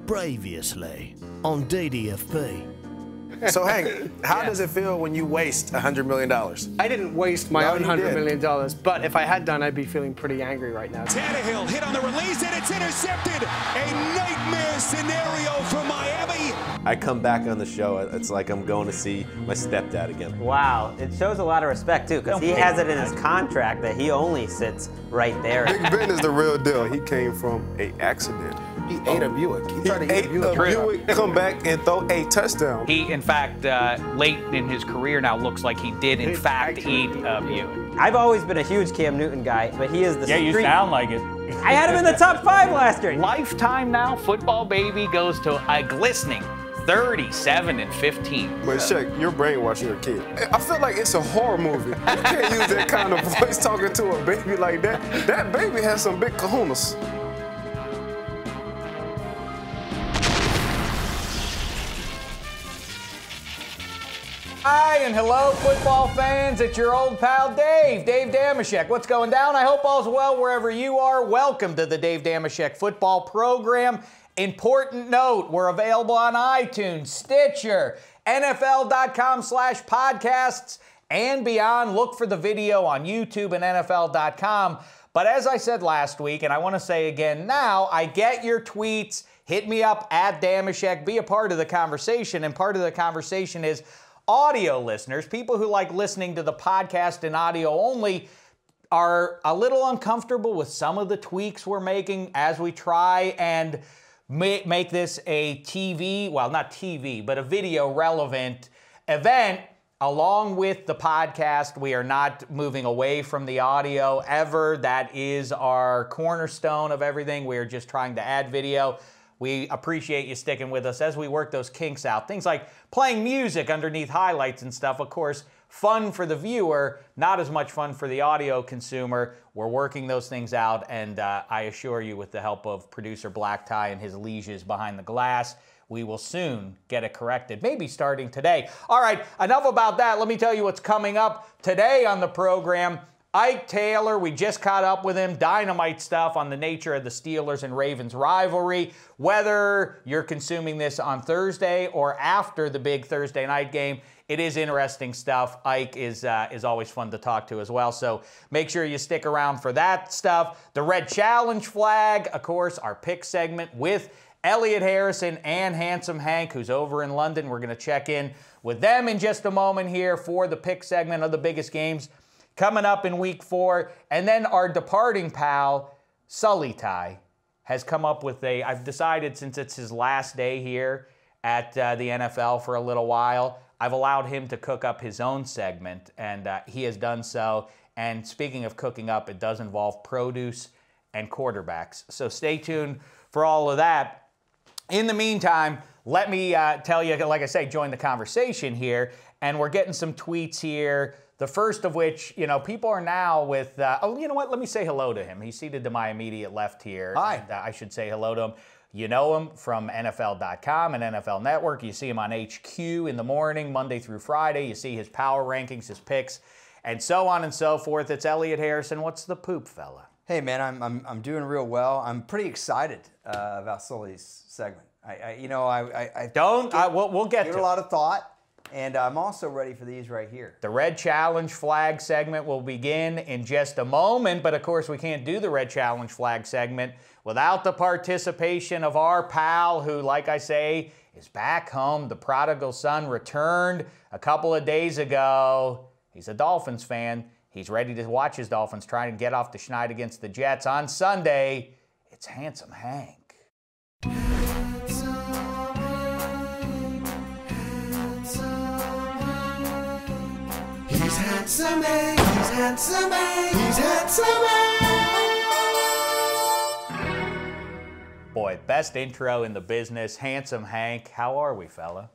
Previously on DDFP. So, Hank, how does it feel when you waste $100 million? I didn't waste my own $100 did. million, but if I had done, I'd be feeling pretty angry right now. Tannehill hit on the release, and it's intercepted. A nightmare scenario for Miami. I come back on the show, it's like I'm going to see my stepdad again. Wow, it shows a lot of respect too, because he has it in his contract that he only sits right there. Big Ben is the real deal. He came from an accident. He ate a Buick. He tried to eat a Buick. Buick, come back and throw a touchdown. He, in fact, late in his career now looks like he did, in fact, eat a Buick. I've always been a huge Cam Newton guy, but he is the Yeah, you sound like it. I had him in the top 5 last year. Lifetime now, football baby goes to a glistening 37-15. But Shek, you're brainwashing your kid. I feel like it's a horror movie. You can't use that kind of voice talking to a baby like that. That baby has some big kahunas. Hi and hello, football fans. It's your old pal Dave Dameshek. What's going down? I hope all's well wherever you are. Welcome to the Dave Dameshek football program. Important note, we're available on iTunes, Stitcher, NFL.com/podcasts, and beyond. Look for the video on YouTube and NFL.com. But as I said last week, and I want to say again now, I get your tweets. Hit me up at Dameshek. Be a part of the conversation. And part of the conversation is audio listeners, people who like listening to the podcast in audio only, are a little uncomfortable with some of the tweaks we're making as we try and make this a TV, well, not TV, but a video relevant event along with the podcast. We are not moving away from the audio ever. That is our cornerstone of everything. We are just trying to add video. We appreciate you sticking with us as we work those kinks out. Things like playing music underneath highlights and stuff, of course, fun for the viewer, not as much fun for the audio consumer. We're working those things out, and I assure you, with the help of producer Black Tie and his lieges behind the glass, we will soon get it corrected, maybe starting today. All right, enough about that. Let me tell you what's coming up today on the program. Ike Taylor, we just caught up with him. Dynamite stuff on the nature of the Steelers and Ravens rivalry. Whether you're consuming this on Thursday or after the big Thursday night game, it is interesting stuff. Ike is always fun to talk to as well, so make sure you stick around for that stuff. The Red Challenge flag, of course, our pick segment with Elliot Harrison and Handsome Hank, who's over in London. We're going to check in with them in just a moment here for the pick segment of the biggest games coming up in week 4. And then our departing pal, Sully Tie, has come up with I've decided, since it's his last day here at the NFL for a little while, I've allowed him to cook up his own segment, and he has done so. And speaking of cooking up, it does involve produce and quarterbacks. So stay tuned for all of that. In the meantime, let me tell you, like I say, join the conversation here. And we're getting some tweets here. The first of which, people are now with, oh, you know what? Let me say hello to him. He's seated to my immediate left here. Hi. And, I should say hello to him. You know him from NFL.com and NFL Network. You see him on HQ in the morning, Monday through Friday. You see his power rankings, his picks, and so on and so forth. It's Elliot Harrison. What's the poop, fella? Hey, man, I'm doing real well. I'm pretty excited about Sully's segment. We'll get to it. A lot of thought. And I'm also ready for these right here. The Red Challenge flag segment will begin in just a moment, but of course we can't do the Red Challenge flag segment without the participation of our pal who, like I say, is back home. The prodigal son returned a couple of days ago. He's a Dolphins fan. He's ready to watch his Dolphins try to get off the schneid against the Jets on Sunday. It's Handsome Hank. He's handsome, he's handsome, he's handsome. Boy, best intro in the business. Handsome Hank. How are we, fella?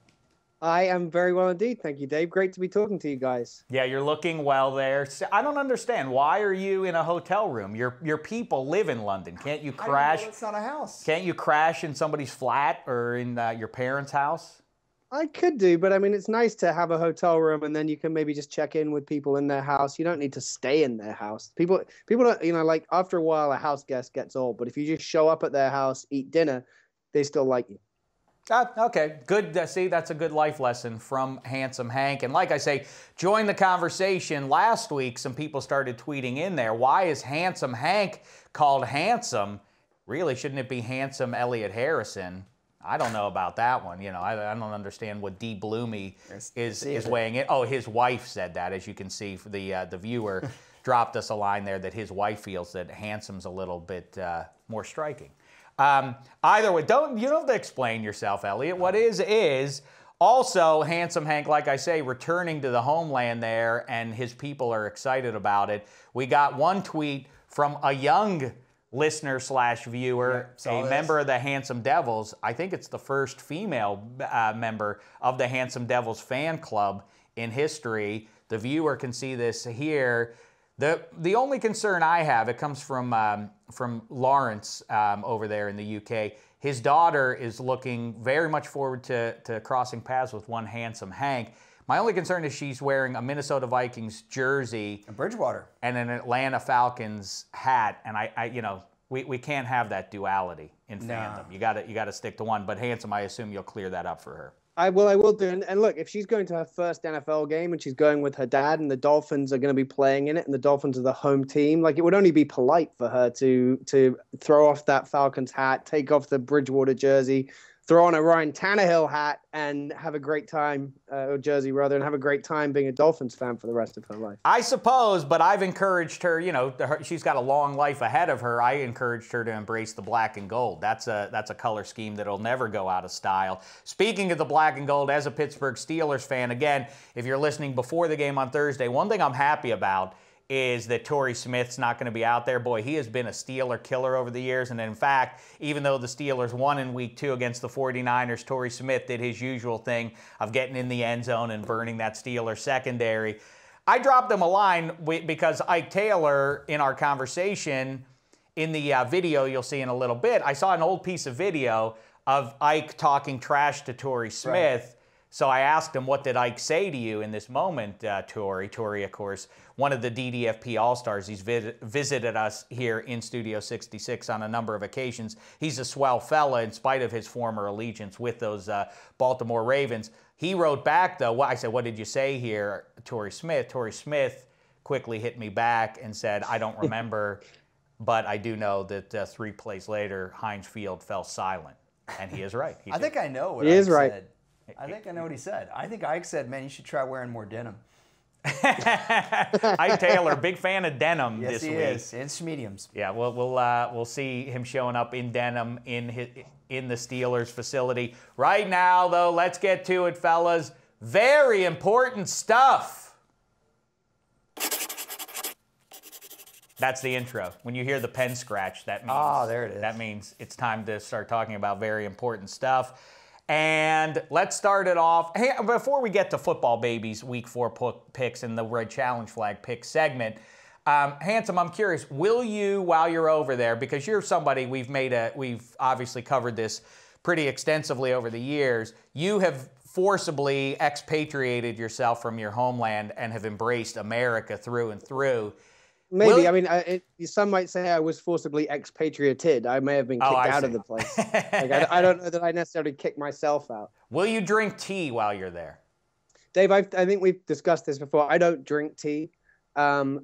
I am very well indeed. Thank you, Dave. Great to be talking to you guys. Yeah, you're looking well there. I don't understand. Why are you in a hotel room? Your people live in London. Can't you crash? It's not a house. Can't you crash in somebody's flat or in your parents' house? I could do, but I mean, it's nice to have a hotel room and then you can maybe just check in with people in their house. You don't need to stay in their house. People don't, like after a while, a house guest gets old, but if you just show up at their house, eat dinner, they still like you. Okay, good. See, that's a good life lesson from Handsome Hank. And like I say, join the conversation. Last week, some people started tweeting in there, why is Handsome Hank called handsome? Really, shouldn't it be Handsome Elliot Harrison? I don't know about that one. You know, I don't understand what D. Bloomy is weighing in. Oh, his wife said that, as you can see. For the viewer dropped us a line there that his wife feels that handsome's a little bit more striking. Either way, you don't have to explain yourself, Elliot. What is also Handsome Hank, like I say, returning to the homeland there, and his people are excited about it. We got one tweet from a young listener / viewer, member of the Handsome Devils. I think it's the first female member of the Handsome Devils fan club in history. The viewer can see this here. The only concern I have, it comes from Lawrence over there in the UK. His daughter is looking very much forward to crossing paths with one Handsome Hank. My only concern is she's wearing a Minnesota Vikings jersey, a Bridgewater, and an Atlanta Falcons hat, and we can't have that duality in fandom. You got to stick to one. But Handsome, I assume you'll clear that up for her. I will do. And look, if she's going to her first NFL game and she's going with her dad, and the Dolphins are going to be playing in it, and the Dolphins are the home team, like, it would only be polite for her to throw off that Falcons hat, take off the Bridgewater jersey, throw on a Ryan Tannehill hat, and have a great time, or jersey rather, and have a great time being a Dolphins fan for the rest of her life. I suppose, but I've encouraged her, she's got a long life ahead of her. I encouraged her to embrace the black and gold. That's a color scheme that'll never go out of style. Speaking of the black and gold, as a Pittsburgh Steelers fan, again, if you're listening before the game on Thursday, one thing I'm happy about is that Torrey Smith's not going to be out there. Boy, he has been a Steeler killer over the years. And in fact, even though the Steelers won in Week 2 against the 49ers, Torrey Smith did his usual thing of getting in the end zone and burning that Steeler secondary. I dropped him a line because Ike Taylor, in our conversation, in the video you'll see in a little bit, I saw an old piece of video of Ike talking trash to Torrey Smith. Right. So I asked him, what did Ike say to you in this moment, Torrey? Torrey, of course, one of the DDFP All-Stars. He's visited us here in Studio 66 on a number of occasions. He's a swell fella in spite of his former allegiance with those Baltimore Ravens. He wrote back, though, I said, what did you say here, Torrey Smith? Torrey Smith quickly hit me back and said, I don't remember, but I do know that 3 plays later, Heinz Field fell silent. And he is right. I think I know what Ike is right. said. I think I know what he said. I think Ike said, man, you should try wearing more denim. Ike Taylor, big fan of denim this week. Yes, he is. And mediums. Yeah, we'll see him showing up in denim in the Steelers facility. Right now, though, let's get to it, fellas. Very important stuff. That's the intro. When you hear the pen scratch, that means there it is. That means it's time to start talking about very important stuff. And let's start it off. Hey, before we get to football babies, Week 4 picks and the Red Challenge Flag pick segment, Handsome, I'm curious, will you, while you're over there, because you're somebody we've obviously covered this pretty extensively over the years, you have forcibly expatriated yourself from your homeland and have embraced America through and through. Maybe. I mean, some might say I was forcibly expatriated. I may have been kicked out of the place. Like, I don't know that I necessarily kicked myself out. Will you drink tea while you're there? Dave, I think we've discussed this before. I don't drink tea. I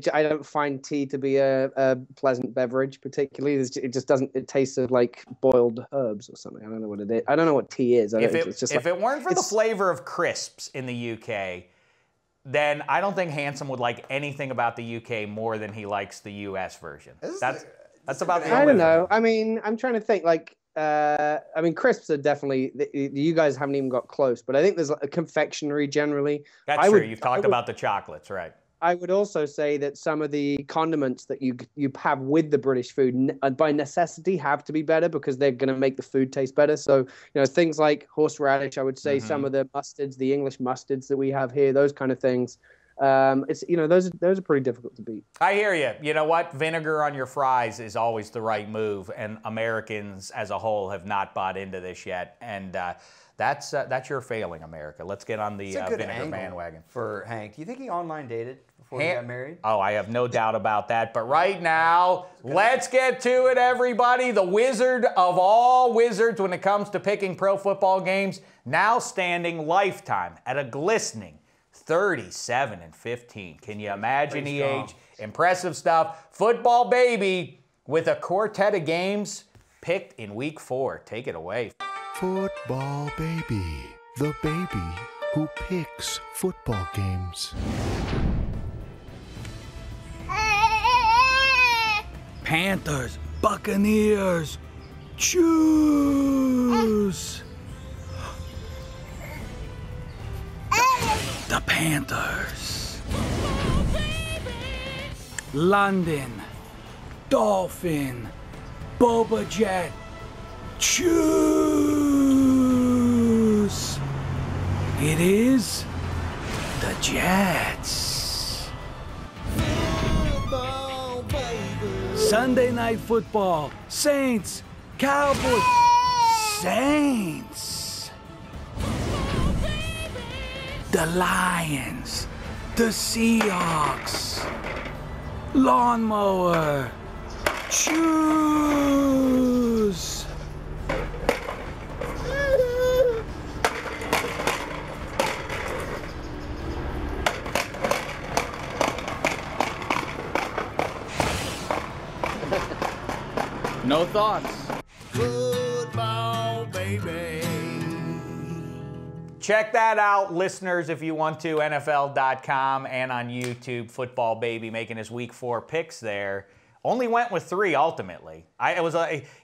don't find tea to be a pleasant beverage, particularly. It just doesn't. It tastes of like boiled herbs or something. I don't know what it is. I don't know what tea is. If it weren't for the flavor of crisps in the UK, then I don't think Handsome would like anything about the UK more than he likes the US version. That's about the only I don't know. I mean, I'm trying to think. Like, I mean, crisps are definitely. You guys haven't even got close, but I think there's a confectionery generally. That's true. You've talked about the chocolates, right? I would also say that some of the condiments that you have with the British food by necessity have to be better because they're going to make the food taste better. So, things like horseradish, I would say some of the mustards, the English mustards that we have here, those kind of things It's those are pretty difficult to beat. I hear you. You know what? Vinegar on your fries is always the right move, and Americans as a whole have not bought into this yet, and that's your failing, America. Let's get on the vinegar bandwagon. For Hank, do you think he online dated before he got married? Oh, I have no doubt about that. But right now, let's get to it, everybody. The wizard of all wizards when it comes to picking pro football games, now standing lifetime at a glistening 37-15. Can you imagine the age? Impressive stuff. Football baby with a quartet of games picked in week 4. Take it away. Football baby, the baby who picks football games. Panthers, Buccaneers, choose. The Panthers. London, Dolphin, Boba Jet, choose. It is the Jets. Sunday Night Football, Saints, Cowboys, Saints. The Lions, the Seahawks, Lawnmower, choose. No thoughts. Football baby. Check that out, listeners, if you want to, NFL.com and on YouTube. Football baby making his week 4 picks there. Only went with 3 ultimately.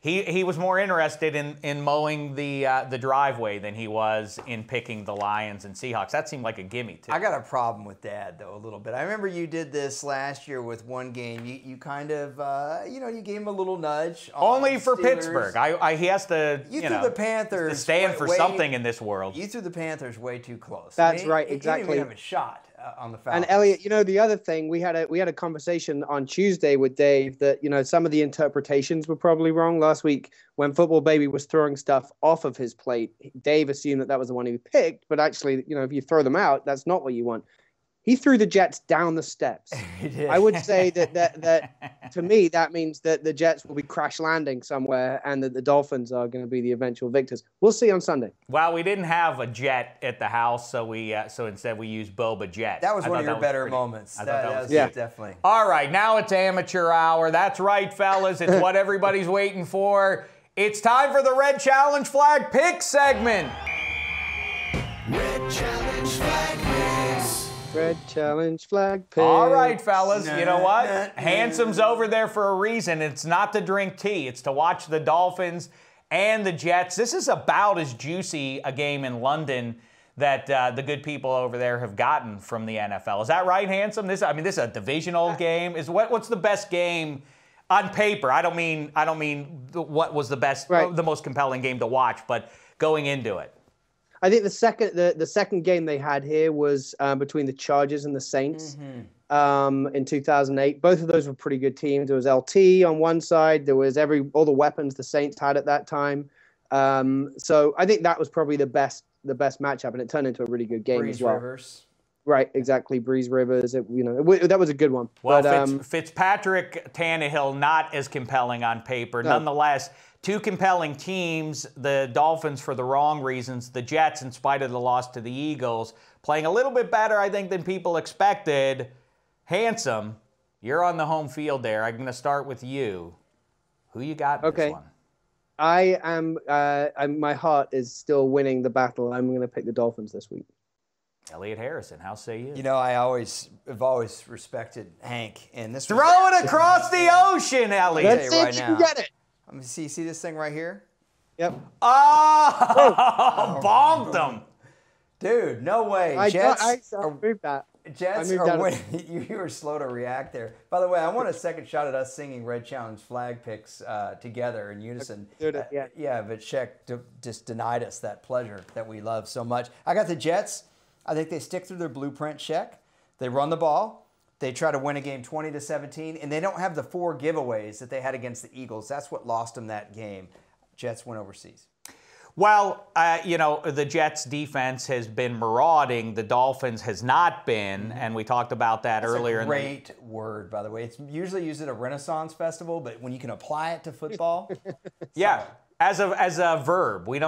He was more interested in mowing the driveway than he was in picking the Lions and Seahawks. That seemed like a gimme too. I got a problem with Dad though a little bit. I remember you did this last year with one game. You kind of you gave him a little nudge. Only for Steelers. Pittsburgh. He has to. You threw the Panthers to stand for something in this world. You threw the Panthers way too close. That's right, exactly. He didn't even have a shot on the Falcons. And Elliot, the other thing, we had a conversation on Tuesday with Dave that some of the interpretations were probably wrong last week when Football Baby was throwing stuff off of his plate. Dave assumed that was the one he picked, but actually, if you throw them out, that's not what you want. He threw the Jets down the steps. He did. I would say that to me, that means that the Jets will be crash landing somewhere and that the Dolphins are going to be the eventual victors. We'll see on Sunday. Well, we didn't have a jet at the house, so instead we used Boba Jet. That was one of your better moments. That was definitely. All right, now it's amateur hour. That's right, fellas. It's what everybody's waiting for. It's time for the Red Challenge Flag Pick segment. Red Challenge Flag Picks. Red Challenge Flag Pick. All right, fellas. You know what? Handsome's over there for a reason. It's not to drink tea. It's to watch the Dolphins and the Jets. This is about as juicy a game in London that the good people over there have gotten from the NFL. Is that right, Handsome? This is a divisional game. What's the best game on paper? I don't mean what was the best, the most compelling game to watch, but going into it. I think the second game they had here was between the Chargers and the Saints in 2008. Both of those were pretty good teams. There was LT on one side. There was all the weapons the Saints had at that time. So I think that was probably the best matchup, and it turned into a really good game as well. Rivers. Right, exactly. Breeze Rivers. That was a good one. Well, but, Fitzpatrick, Tannehill, not as compelling on paper. No. Nonetheless, two compelling teams. The Dolphins for the wrong reasons. The Jets, in spite of the loss to the Eagles, playing a little bit better, I think, than people expected. Handsome, you're on the home field there. I'm going to start with you. Who you got in this one? I am. My heart is still winning the battle. I'm going to pick the Dolphins this week. Elliot Harrison, how say you? You know, I've always respected Hank, and this. Throw it across the ocean, Elliot. Let's see if you can get it. Let me see this thing right here. Yep. Oh, bombed them. Dude, no way. I moved that. Jets are winning. You were slow to react there. By the way, I want a second shot at us singing Red Challenge flag picks together in unison. Yeah, but Shek just denied us that pleasure that we love so much. I got the Jets. I think they stick to their blueprint, Shek. They run the ball. They try to win a game 20-17, and they don't have the 4 giveaways that they had against the Eagles. That's what lost them that game. Jets went overseas. Well, you know, the Jets' defense has been marauding. The Dolphins has not been, and we talked about that earlier. That's a great word, by the way. It's usually used at a Renaissance festival, but when you can apply it to football, yeah. As a verb, we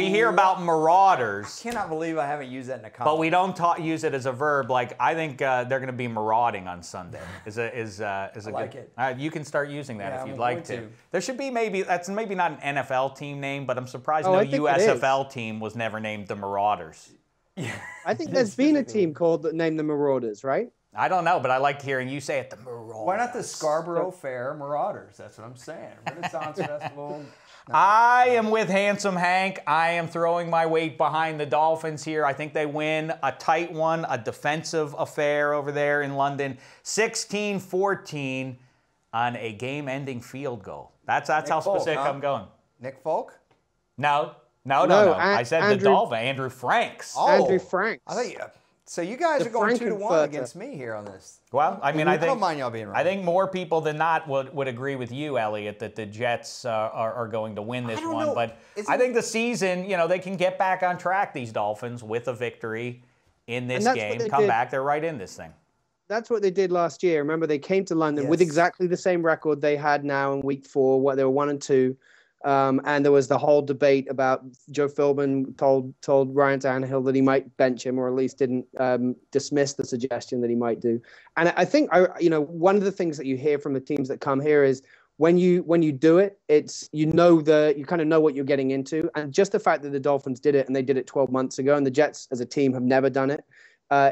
hear about marauders. I cannot believe I haven't used that in a comment. But we don't use it as a verb. Like I think they're going to be marauding on Sunday. I like it. You can start using that if you'd like to. to. There should be that's maybe not an NFL team name, but I'm surprised no USFL team was never named the Marauders. Yeah, I think there's been a team named the Marauders, right? I don't know, but I liked hearing you say it, the Marauders. Why not the Scarborough Fair Marauders? That's what I'm saying. Renaissance Festival. No. I am with Handsome Hank. I am throwing my weight behind the Dolphins here. I think they win a tight one, a defensive affair over there in London. 16-14 on a game-ending field goal. That's how specific I'm going. Nick Folk? No. I said the Dolphins. Andrew Franks. Oh, Andrew Franks. I think so you guys are going 2-1 against me here on this. Well, I mean, I don't mind y'all being wrong. I think more people than not would agree with you, Elliot, that the Jets are going to win this one. Know. But I think the season, you know, they can get back on track, these Dolphins, with a victory in this game. Come back, they're right in this thing. That's what they did last year. Remember, they came to London with exactly the same record they had now in week 4, where they were 1-2. And there was the whole debate about Joe Philbin told Ryan Tannehill that he might bench him, or at least didn't dismiss the suggestion that he might do. And I think one of the things that you hear from the teams that come here is when you do it, it's you kind of know what you're getting into. And just the fact that the Dolphins did it, and they did it 12 months ago, and the Jets as a team have never done it.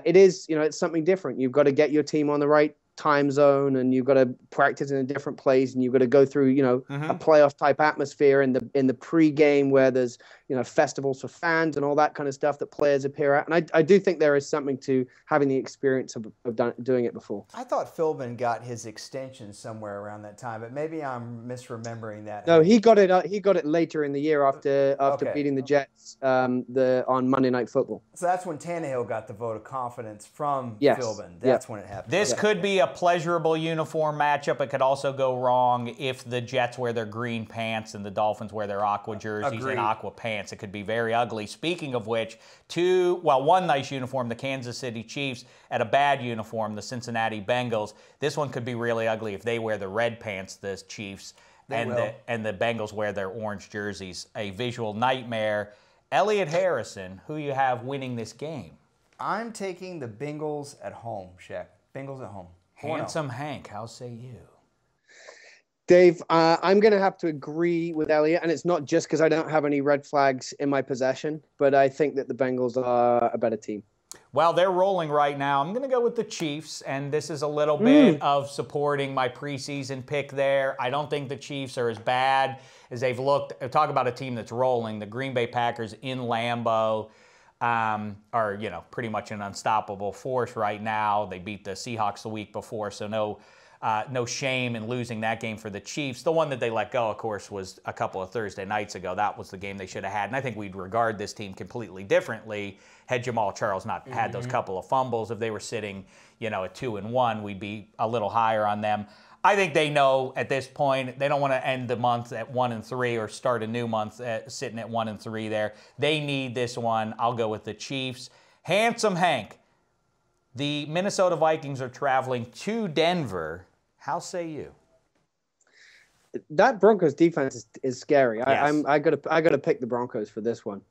It is, it's something different. You've got to get your team on the right time zone, and you've got to practice in a different place, and you've got to go through a playoff type atmosphere in the pre-game where there's festivals for fans and all that kind of stuff that players appear at. And I do think there is something to having the experience of doing it before. I thought Philbin got his extension somewhere around that time, but maybe I'm misremembering that. No, he got it later in the year after beating the Jets on Monday Night Football. So that's when Tannehill got the vote of confidence from Philbin. That's when it happened. This could be a pleasurable uniform matchup. It could also go wrong if the Jets wear their green pants and the Dolphins wear their aqua jerseys and aqua pants. It could be very ugly. Speaking of which, one nice uniform, the Kansas City Chiefs, and a bad uniform, the Cincinnati Bengals. This one could be really ugly if they wear the red pants, the Chiefs, and the Bengals wear their orange jerseys. A visual nightmare. Elliot Harrison, who you have winning this game? I'm taking the Bengals at home, Shek. Bengals at home. Handsome Hank, how say you? Dave, I'm going to have to agree with Elliot, and it's not just because I don't have any red flags in my possession, but I think that the Bengals are a better team. Well, they're rolling right now. I'm going to go with the Chiefs, and this is a little bit of supporting my preseason pick there. I don't think the Chiefs are as bad as they've looked. Talk about a team that's rolling. The Green Bay Packers in Lambeau are, pretty much an unstoppable force right now. They beat the Seahawks the week before, so no shame in losing that game for the Chiefs. The one that they let go, of course, was a couple of Thursday nights ago. That was the game they should have had. And I think we'd regard this team completely differently had Jamal Charles not had those couple of fumbles. If they were sitting, at 2-1, we'd be a little higher on them. I think they know at this point they don't want to end the month at 1-3 or start a new month sitting at 1-3 there. They need this one. I'll go with the Chiefs. Handsome Hank, the Minnesota Vikings are traveling to Denver. How say you? That Broncos defense is scary. Yes. I gotta pick the Broncos for this one.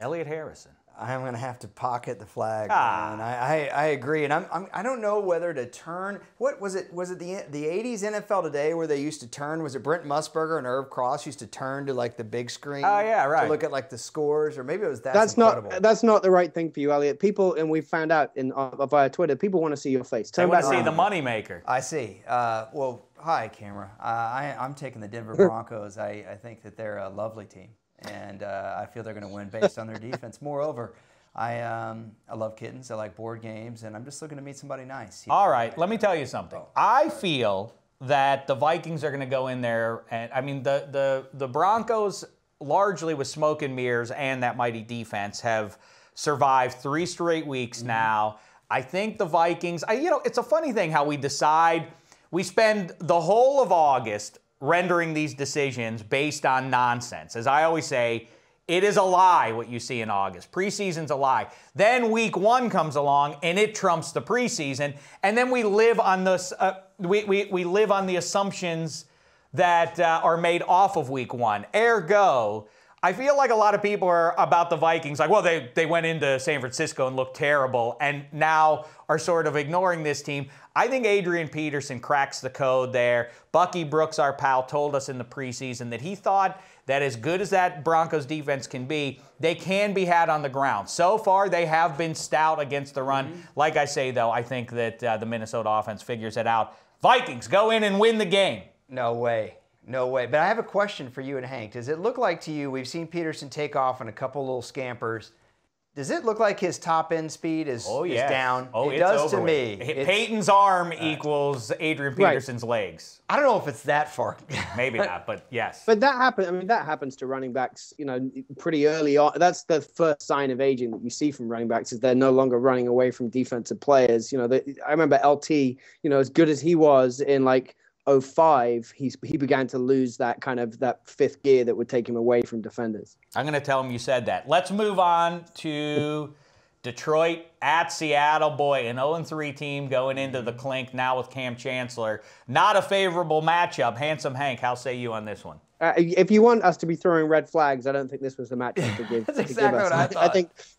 Elliot Harrison. I'm going to have to pocket the flag. Man. I agree, and I don't know whether to turn. What was it? Was it the 80s NFL Today where they used to turn? Was it Brent Musburger and Irv Cross used to turn to like the big screen? Oh yeah, right. To look at like the scores, or maybe it was that. That's not the right thing for you, Elliot. People, and we found out via Twitter, people want to see your face. They want to see the moneymaker. I see. Well, hi, camera. I'm taking the Denver Broncos. I think that they're a lovely team. And I feel they're going to win based on their defense. Moreover, I love kittens. I like board games, and I'm just looking to meet somebody nice. All right, let me tell you something. I feel that the Vikings are going to go in there, and I mean the Broncos, largely with smoke and mirrors and that mighty defense, have survived 3 straight weeks now. I think the Vikings, it's a funny thing how we decide. We spend the whole of August rendering these decisions based on nonsense. As I always say, it is a lie what you see in August. Preseason's a lie. Then week 1 comes along and it trumps the preseason, and then we live on this. We live on the assumptions that are made off of week 1. Ergo, I feel like a lot of people are about the Vikings like, well, they went into San Francisco and looked terrible and now are sort of ignoring this team. I think Adrian Peterson cracks the code there. Bucky Brooks, our pal, told us in the preseason that he thought that as good as that Broncos defense can be, they can be had on the ground. So far, they have been stout against the run. Like I say, though, I think that the Minnesota offense figures it out. Vikings, go in and win the game. No way. No way. But I have a question for you and Hank. Does it look like to you, we've seen Peterson take off on a couple little scampers. Does it look like his top end speed is down? Oh, it does to me. Peyton's arm equals Adrian Peterson's legs. I don't know if it's that far. Maybe not, but yes. But that happens. I mean, that happens to running backs, pretty early on. That's the first sign of aging that you see from running backs is they're no longer running away from defensive players. I remember LT, as good as he was in 05, he began to lose that kind of that fifth gear that would take him away from defenders. I'm going to tell him you said that. Let's move on to Detroit at Seattle. Boy, an 0-3 team going into the clink now with Cam Chancellor. Not a favorable matchup. Handsome Hank, how say you on this one? If you want us to be throwing red flags, I don't think this was the matchup to give. That's exactly what I thought.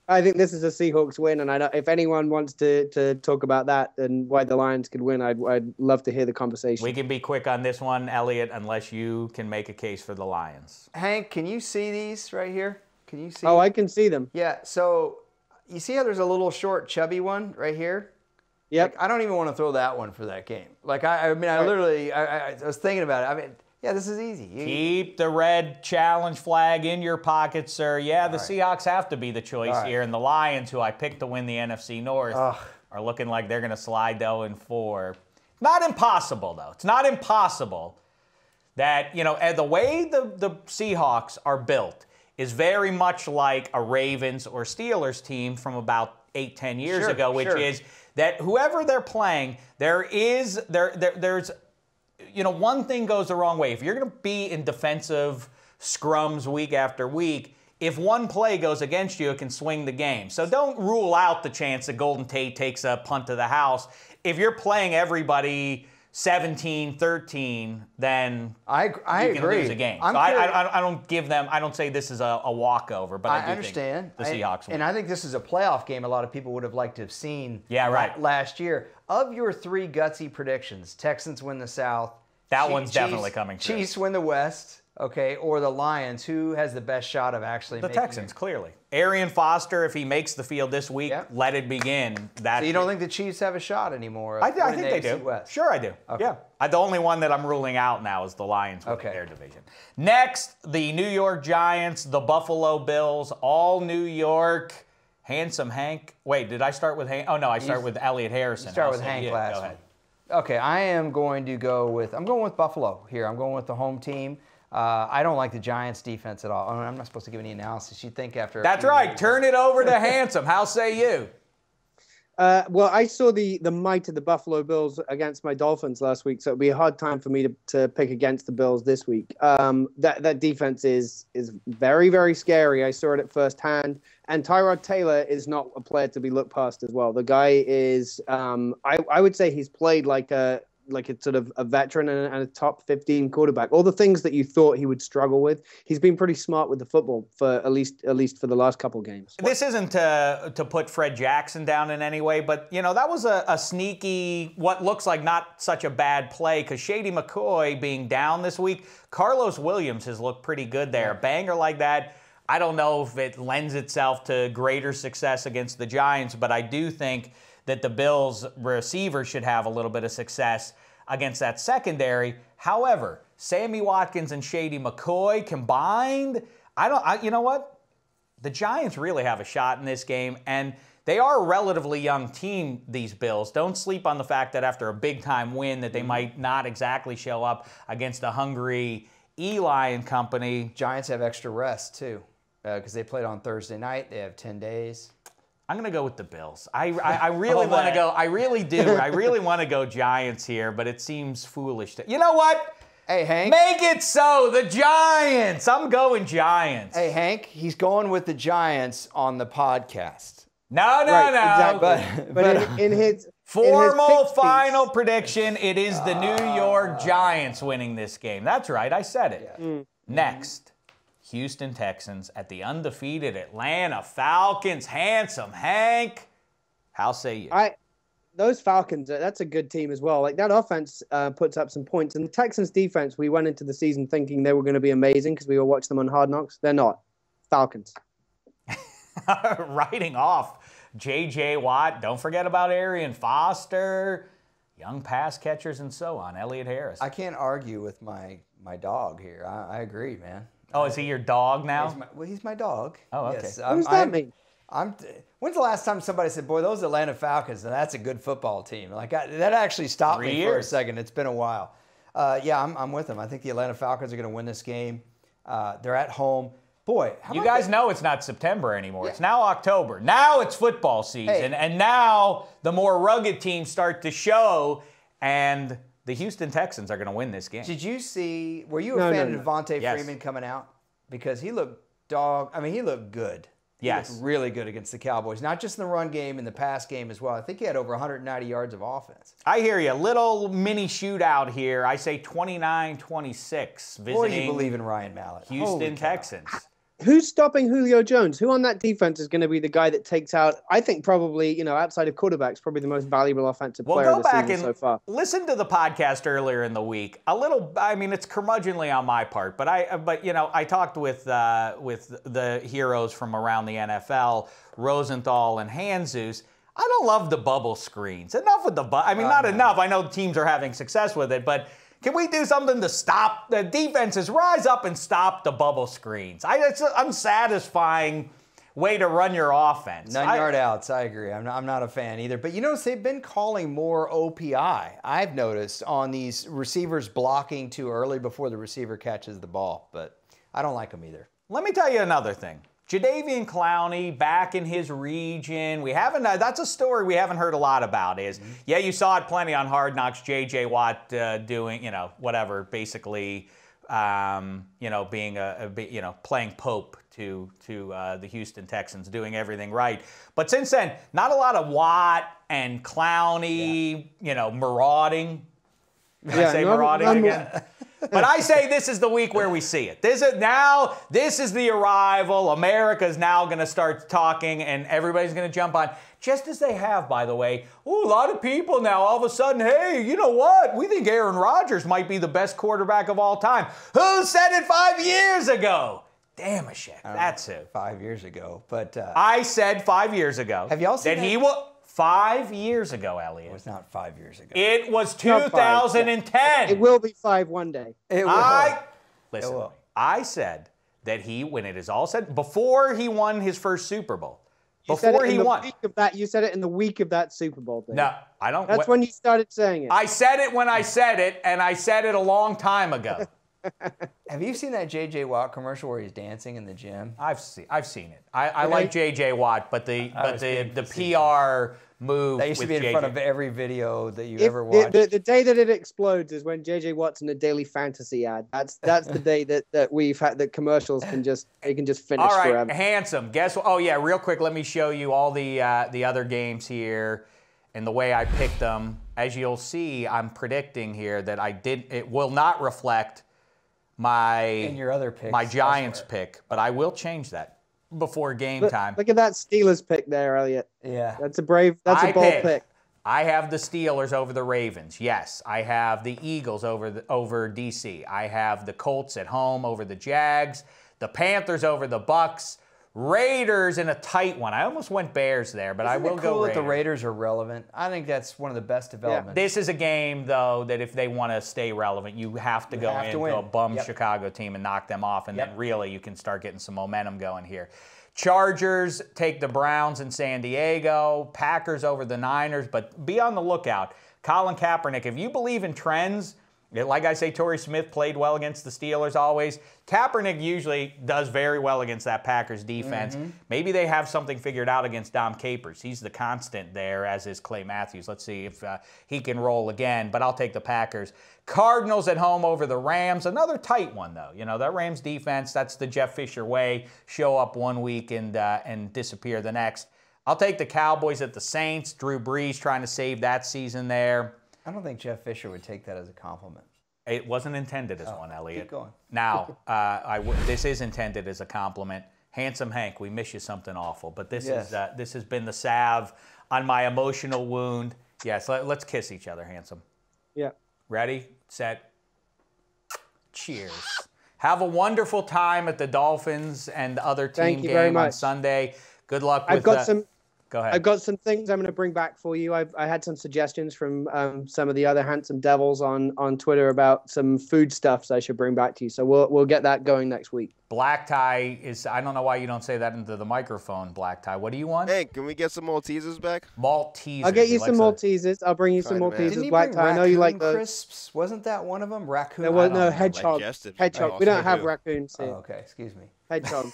I think this is a Seahawks win, and if anyone wants to talk about that and why the Lions could win, I'd love to hear the conversation. We can be quick on this one, Elliot, unless you can make a case for the Lions. Hank, can you see these right here? Can you see? Oh, I can see them. Yeah. So you see how there's a little short, chubby one right here? Yep. I don't even want to throw that one for that game. I was thinking about it. Yeah, this is easy. Keep the red challenge flag in your pocket, sir. Yeah, the Seahawks have to be the choice here, and the Lions, who I picked to win the NFC North, are looking like they're going to slide to 0-4. Not impossible, though. It's not impossible that, the way the Seahawks are built is very much like a Ravens or Steelers team from about 8-10 years ago, which is that whoever they're playing, there's one thing goes the wrong way. If you're going to be in defensive scrums week after week, if one play goes against you, it can swing the game. So don't rule out the chance that Golden Tate takes a punt to the house. If you're playing everybody 17-13, then you can lose a game. I don't say this is a walkover, but I do understand. Think the Seahawks win. And I think this is a playoff game a lot of people would have liked to have seen last year. Of your 3 gutsy predictions, Texans win the South. That one's definitely coming true. Chiefs win the West, or the Lions. Who has the best shot of actually making it? The Texans, clearly. Arian Foster, if he makes the field this week, let it begin. So you don't think the Chiefs have a shot anymore? I think they do. West? Sure, I do. Okay. Yeah. The only one that I'm ruling out now is the Lions winning their division. Next, the New York Giants, the Buffalo Bills, all New York. Handsome Hank. Wait, did I start with Hank? Oh, no, I started with Elliot Harrison. You start with Hank last one. Okay, I'm going with Buffalo here. I'm going with the home team. I don't like the Giants' defense at all. I'm not supposed to give any analysis. You'd think after. That's right. Turn it over to Handsome. How say you? Well, I saw the might of the Buffalo Bills against my Dolphins last week, so it'd be a hard time for me to pick against the Bills this week. That defense is very, very scary. I saw it at first hand. And Tyrod Taylor is not a player to be looked past as well. The guy is, I would say he's played like a sort of a veteran and a top 15 quarterback. All the things that you thought he would struggle with, he's been pretty smart with the football for at least for the last couple games. This isn't to put Fred Jackson down in any way, but that was a sneaky, what looks like not such a bad play, because Shady McCoy being down this week, Carlos Williams has looked pretty good there. A banger like that, I don't know if it lends itself to greater success against the Giants, but I do think that the Bills receivers should have a little bit of success against that secondary. However, Sammy Watkins and Shady McCoy combined, you know what? The Giants really have a shot in this game, and they are a relatively young team, these Bills. Don't sleep on the fact that after a big-time win that they might not exactly show up against a hungry Eli and company. Giants have extra rest, too, because they played on Thursday night. They have 10 days. I'm gonna go with the Bills. I really want to go. I really do. I really want to go Giants here, but it seems foolish to. You know what? Hey, Hank. Make it so. The Giants. I'm going Giants. Hey, Hank. He's going with the Giants on the podcast. No. Exactly. But in his formal final prediction, it is the New York Giants winning this game. That's right. I said it. Yeah. Next. Houston Texans at the undefeated Atlanta Falcons. Handsome Hank. How say you? Those Falcons, that's a good team as well. Like, that offense puts up some points. And the Texans defense, we went into the season thinking they were going to be amazing because we were watching them on Hard Knocks. They're not. Falcons. Writing off J.J. Watt. Don't forget about Arian Foster. Young pass catchers and so on. Elliot Harrison. I can't argue with my dog here. I agree, man. Oh, is he your dog now? He's my dog. Oh, okay. Yes, What does that mean? When's the last time somebody said, boy, those Atlanta Falcons, that's a good football team? Like, that actually stopped me for a second. It's been a while. Yeah, I'm with them. I think the Atlanta Falcons are going to win this game. They're at home. Boy, you guys know it's not September anymore. Yeah. It's now October. Now it's football season. Hey. And now the more rugged teams start to show, and the Houston Texans are going to win this game. Did you see, were you a fan of Devontae Freeman coming out? Because he looked he looked good. He looked really good against the Cowboys. Not just in the run game, in the pass game as well. I think he had over 190 yards of offense. I hear you. Little mini shootout here. I say 29-26. Boy, you believe in Ryan Mallett. Houston Texans. Who's stopping Julio Jones? Who on that defense is going to be the guy that takes out, I think probably, outside of quarterbacks, probably the most valuable offensive player of the season so far? Listen to the podcast earlier in the week. It's curmudgeonly on my part, but I talked with the heroes from around the NFL, Rosenthal and Hanzus. I don't love the bubble screens. Enough with the not enough. I know teams are having success with it, but can we do something to stop the defenses? Rise up and stop the bubble screens. It's an unsatisfying way to run your offense. 9-yard outs, I agree. I'm not a fan either. But they've been calling more OPI, I've noticed, on these receivers blocking too early before the receiver catches the ball. But I don't like them either. Let me tell you another thing. Jadeveon Clowney back in his region. That's a story we haven't heard a lot about. You saw it plenty on Hard Knocks. J.J. Watt doing, whatever, basically, being playing Pope to the Houston Texans, doing everything right. But since then, not a lot of Watt and Clowney, marauding. Can I say marauding again? But I say this is the week where we see it. This is the arrival. America's now going to start talking, and everybody's going to jump on. Just as they have, by the way. Ooh, a lot of people now all of a sudden, hey, you know what? We think Aaron Rodgers might be the best quarterback of all time. Who said it 5 years ago? Dameshek. That's it. 5 years ago. But I said 5 years ago. Have y'all seen that? He will. 5 years ago, Elliot. It was not 5 years ago. It was 2010. It will be 5 one day. It will. Listen, I said that when it is all said, before he won his first Super Bowl, you said it in the week of that Super Bowl thing. No, I don't. That's when you started saying it. I said it when I said it, and I said it a long time ago. Have you seen that J.J. Watt commercial where he's dancing in the gym? I've seen it. I like J.J. Watt, but the PR move that used to be in front of every video that you ever watched. The day that it explodes is when J.J. Watt's in a daily fantasy ad. That's the day that we've had that commercials can just finish forever. All right, handsome. Guess what? Oh yeah, real quick, let me show you all the other games here and the way I picked them. As you'll see, I'm predicting here that it will not reflect my Giants pick, but I will change that before game time. Look at that Steelers pick there, Elliot. Yeah. That's a bold pick. I have the Steelers over the Ravens. Yes. I have the Eagles over DC. I have the Colts at home over the Jags. The Panthers over the Bucks. Raiders in a tight one. I almost went Bears there, but I will go Raiders. That the Raiders are relevant. I think that's one of the best developments. Yeah. This is a game, though, that if they want to stay relevant, you have to go into a bum Chicago team and knock them off, and then really you can start getting some momentum going here. Chargers take the Browns in San Diego. Packers over the Niners, but be on the lookout. Colin Kaepernick, if you believe in trends, Like I say, Torrey Smith played well against the Steelers always. Kaepernick usually does very well against that Packers defense. Maybe they have something figured out against Dom Capers. He's the constant there, as is Clay Matthews. Let's see if he can roll again, but I'll take the Packers. Cardinals at home over the Rams. Another tight one, though. You know, that Rams defense, that's the Jeff Fisher way. Show up one week and disappear the next. I'll take the Cowboys at the Saints. Drew Brees trying to save that season there. I don't think Jeff Fisher would take that as a compliment. It wasn't intended as one, Elliot. Keep going. Now, this is intended as a compliment. Handsome Hank, we miss you something awful. But this this has been the salve on my emotional wound. Yes, let's kiss each other, handsome. Yeah. Ready, set, cheers. Have a wonderful time at the Dolphins and the other team game on Sunday. Good luck with Go ahead. I've got some things I'm going to bring back for you. I had some suggestions from some of the other handsome devils on Twitter about some food stuffs I should bring back to you. So we'll get that going next week. Black tie is, I don't know why you don't say that into the microphone, Black tie. What do you want? Hey, can we get some Maltesers back? Maltesers. I'll get you some Maltesers. I'll bring you some Maltesers. Black tie. I know you like those. Crisps? Wasn't that one of them? Raccoon? There was no hedgehog. Hedgehog. We don't have raccoons here. Oh, okay, excuse me. Hedgehogs.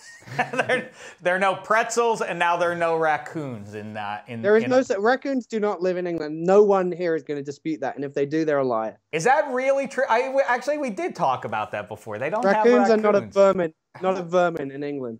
There are no pretzels, and now there are no raccoons in There is no raccoons do not live in England. No one here is going to dispute that, and if they do, they're a liar. Is that really true? Actually, we did talk about that before. They don't have raccoons. Raccoons are not a vermin. Not a vermin in England.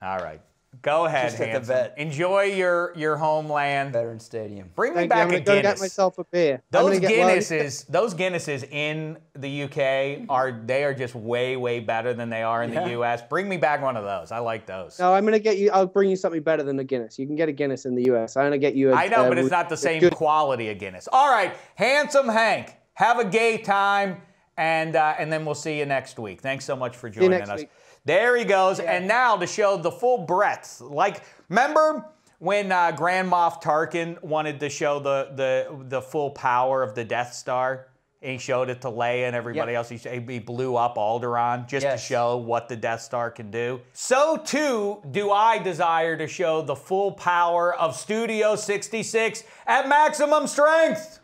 All right. Go ahead, handsome. Enjoy your homeland. Veteran Stadium. Bring me back a Guinness. I'm going to go get myself a beer. Those Guinnesses in the UK are just way better than they are in the US. Bring me back one of those. I like those. No, I'm going to get you. I'll bring you something better than a Guinness. You can get a Guinness in the US. I'm going to get you. I know, but it's not the same quality of Guinness. All right, handsome Hank. Have a gay time, and then we'll see you next week. Thanks so much for joining us. Week. There he goes. Yeah. And now to show the full breadth. Remember when Grand Moff Tarkin wanted to show the full power of the Death Star? And he showed it to Leia and everybody else. He blew up Alderaan just to show what the Death Star can do. So, too, do I desire to show the full power of Studio 66 at maximum strength.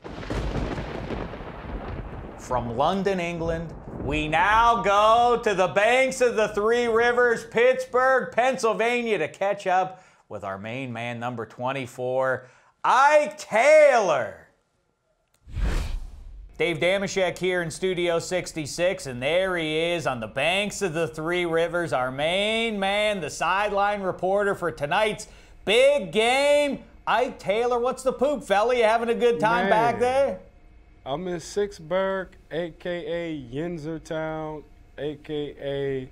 From London, England, we now go to the banks of the Three Rivers, Pittsburgh, Pennsylvania, to catch up with our main man, number 24, Ike Taylor. Dave Dameshek here in Studio 66, and there he is on the banks of the Three Rivers, our main man, the sideline reporter for tonight's big game. Ike Taylor, what's the poop, fella? You having a good time back there? I'm in Sixburg, a.k.a. Yinzertown, a.k.a.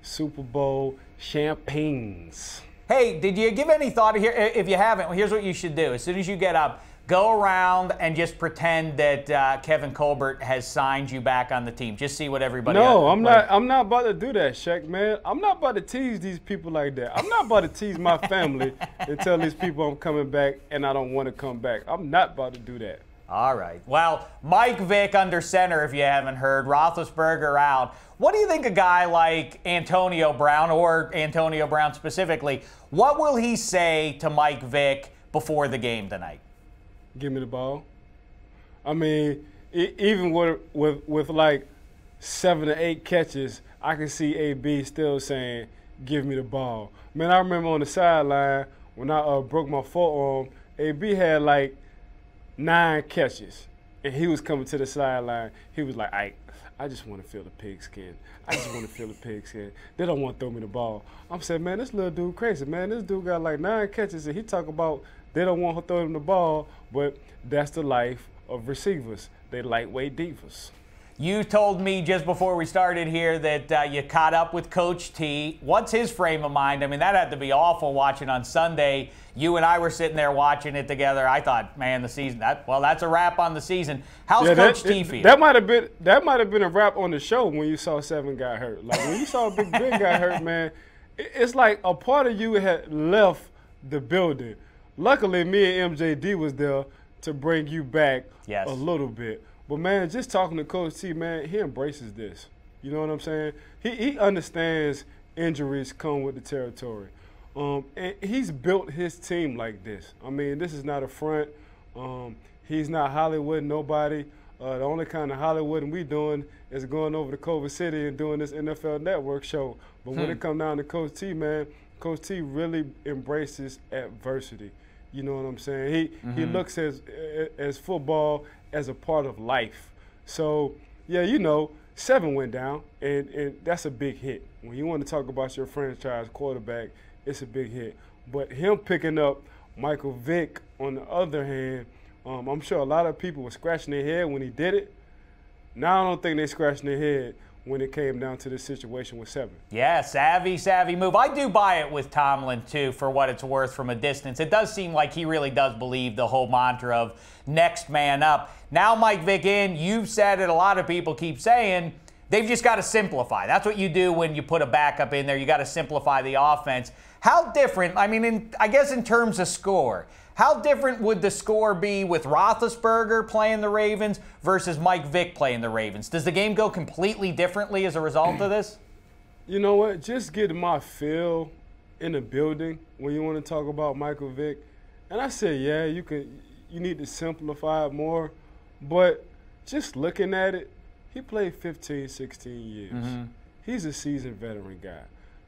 Super Bowl Champagnes. Hey, did you give any thought here? If you haven't, well, here's what you should do. As soon as you get up, go around and just pretend that Kevin Colbert has signed you back on the team. Just see what everybody else. No, I'm not about to do that, Shek, man. I'm not about to tease these people like that. I'm not about to tease my family and tell these people I'm coming back and I don't want to come back. I'm not about to do that. All right. Well, Mike Vick under center, if you haven't heard. Roethlisberger out. What do you think a guy like Antonio Brown, or Antonio Brown specifically, what will he say to Mike Vick before the game tonight? Give me the ball. I mean, even with like 7 or 8 catches, I can see AB still saying, give me the ball. Man, I remember on the sideline when I broke my forearm, AB had like 9 catches, and he was coming to the sideline. He was like, I just want to feel the pigskin. I just want to feel the pigskin. They don't want to throw me the ball. I'm saying, man, this little dude crazy, man. This dude got like 9 catches, and he talk about they don't want to throw him the ball, but that's the life of receivers. They lightweight divas. You told me just before we started here that you caught up with Coach T. What's his frame of mind? I mean, that had to be awful watching on Sunday. You and I were sitting there watching it together. I thought, man, the season, that's a wrap on the season. How's Coach T feel? That might have been a wrap on the show when you saw 7 got hurt. Like when you saw Big Ben got hurt, man, it's like a part of you had left the building. Luckily, me and MJD was there to bring you back a little bit. But, man, just talking to Coach T, man, he embraces this. You know what I'm saying? He understands injuries come with the territory. And he's built his team like this. I mean, this is not a front. He's not Hollywood, nobody. The only kind of Hollywood we doing is going over to Culver City and doing this NFL Network show. But when it comes down to Coach T, man, Coach T really embraces adversity. You know what I'm saying? He looks as football as a part of life. So, yeah, you know, 7 went down, and that's a big hit. When you want to talk about your franchise quarterback, it's a big hit. But him picking up Michael Vick, on the other hand, I'm sure a lot of people were scratching their head when he did it. Now I don't think they're scratching their head when it came down to this situation with 7. Yeah, savvy move. I do buy it with Tomlin, too, for what it's worth from a distance. It does seem like he really does believe the whole mantra of next man up. Now Mike Vick in, you've said it, a lot of people keep saying, they've just got to simplify. That's what you do when you put a backup in there. You got to simplify the offense. How different, I mean, I guess in terms of score, how different would the score be with Roethlisberger playing the Ravens versus Mike Vick playing the Ravens? Does the game go completely differently as a result of this? You know what? Just getting my feel in the building when you want to talk about Michael Vick. And I said, yeah, you need to simplify it more. But just looking at it, he played 15, 16 years. He's a seasoned veteran guy.